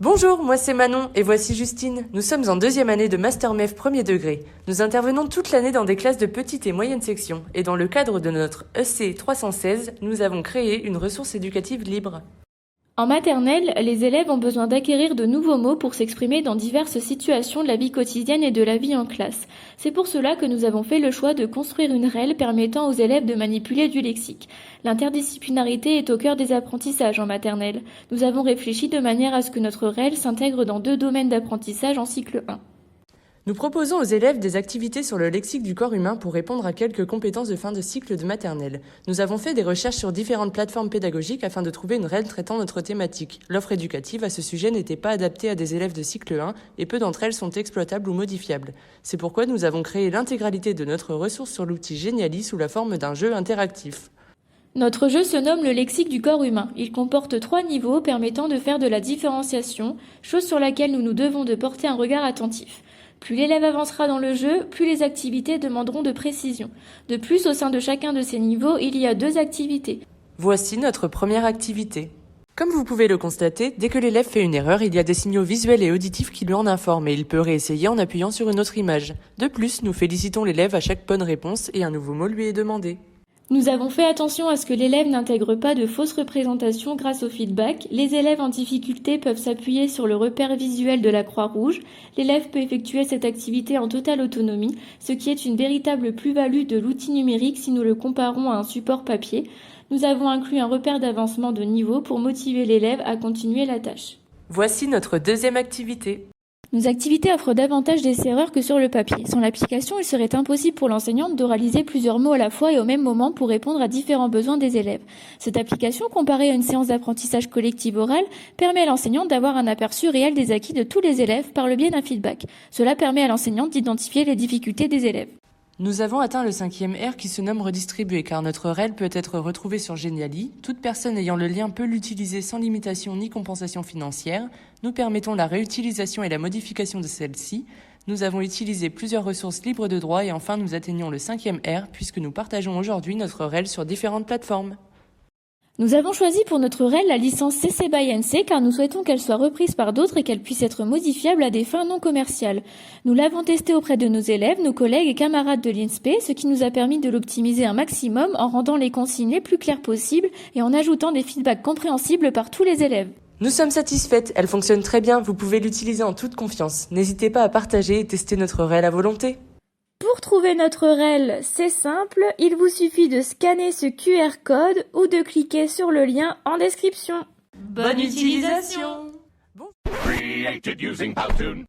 Bonjour, moi c'est Manon et voici Justine. Nous sommes en deuxième année de Master MEF premier degré. Nous intervenons toute l'année dans des classes de petite et moyenne section et dans le cadre de notre EC 316, nous avons créé une ressource éducative libre. En maternelle, les élèves ont besoin d'acquérir de nouveaux mots pour s'exprimer dans diverses situations de la vie quotidienne et de la vie en classe. C'est pour cela que nous avons fait le choix de construire une REL permettant aux élèves de manipuler du lexique. L'interdisciplinarité est au cœur des apprentissages en maternelle. Nous avons réfléchi de manière à ce que notre REL s'intègre dans 2 domaines d'apprentissage en cycle 1. Nous proposons aux élèves des activités sur le lexique du corps humain pour répondre à quelques compétences de fin de cycle de maternelle. Nous avons fait des recherches sur différentes plateformes pédagogiques afin de trouver une REL traitant notre thématique. L'offre éducative à ce sujet n'était pas adaptée à des élèves de cycle 1 et peu d'entre elles sont exploitables ou modifiables. C'est pourquoi nous avons créé l'intégralité de notre ressource sur l'outil Geniali sous la forme d'un jeu interactif. Notre jeu se nomme le lexique du corps humain. Il comporte 3 niveaux permettant de faire de la différenciation, chose sur laquelle nous nous devons de porter un regard attentif. Plus l'élève avancera dans le jeu, plus les activités demanderont de précision. De plus, au sein de chacun de ces niveaux, il y a 2 activités. Voici notre première activité. Comme vous pouvez le constater, dès que l'élève fait une erreur, il y a des signaux visuels et auditifs qui lui en informent et il peut réessayer en appuyant sur une autre image. De plus, nous félicitons l'élève à chaque bonne réponse et un nouveau mot lui est demandé. Nous avons fait attention à ce que l'élève n'intègre pas de fausses représentations grâce au feedback. Les élèves en difficulté peuvent s'appuyer sur le repère visuel de la Croix-Rouge. L'élève peut effectuer cette activité en totale autonomie, ce qui est une véritable plus-value de l'outil numérique si nous le comparons à un support papier. Nous avons inclus un repère d'avancement de niveau pour motiver l'élève à continuer la tâche. Voici notre deuxième activité. Nos activités offrent davantage d'essais-erreurs que sur le papier. Sans l'application, il serait impossible pour l'enseignante d'oraliser plusieurs mots à la fois et au même moment pour répondre à différents besoins des élèves. Cette application, comparée à une séance d'apprentissage collective orale, permet à l'enseignante d'avoir un aperçu réel des acquis de tous les élèves par le biais d'un feedback. Cela permet à l'enseignante d'identifier les difficultés des élèves. Nous avons atteint le 5e R qui se nomme redistribuer car notre REL peut être retrouvée sur Geniali. Toute personne ayant le lien peut l'utiliser sans limitation ni compensation financière. Nous permettons la réutilisation et la modification de celle-ci. Nous avons utilisé plusieurs ressources libres de droit et enfin nous atteignons le 5e R puisque nous partageons aujourd'hui notre REL sur différentes plateformes. Nous avons choisi pour notre REL la licence CC BY NC car nous souhaitons qu'elle soit reprise par d'autres et qu'elle puisse être modifiable à des fins non commerciales. Nous l'avons testée auprès de nos élèves, nos collègues et camarades de l'INSPE, ce qui nous a permis de l'optimiser un maximum en rendant les consignes les plus claires possibles et en ajoutant des feedbacks compréhensibles par tous les élèves. Nous sommes satisfaites, elle fonctionne très bien, vous pouvez l'utiliser en toute confiance. N'hésitez pas à partager et tester notre REL à volonté. Pour trouver notre REL, c'est simple, il vous suffit de scanner ce QR code ou de cliquer sur le lien en description. Bonne utilisation! Created using Powtoon.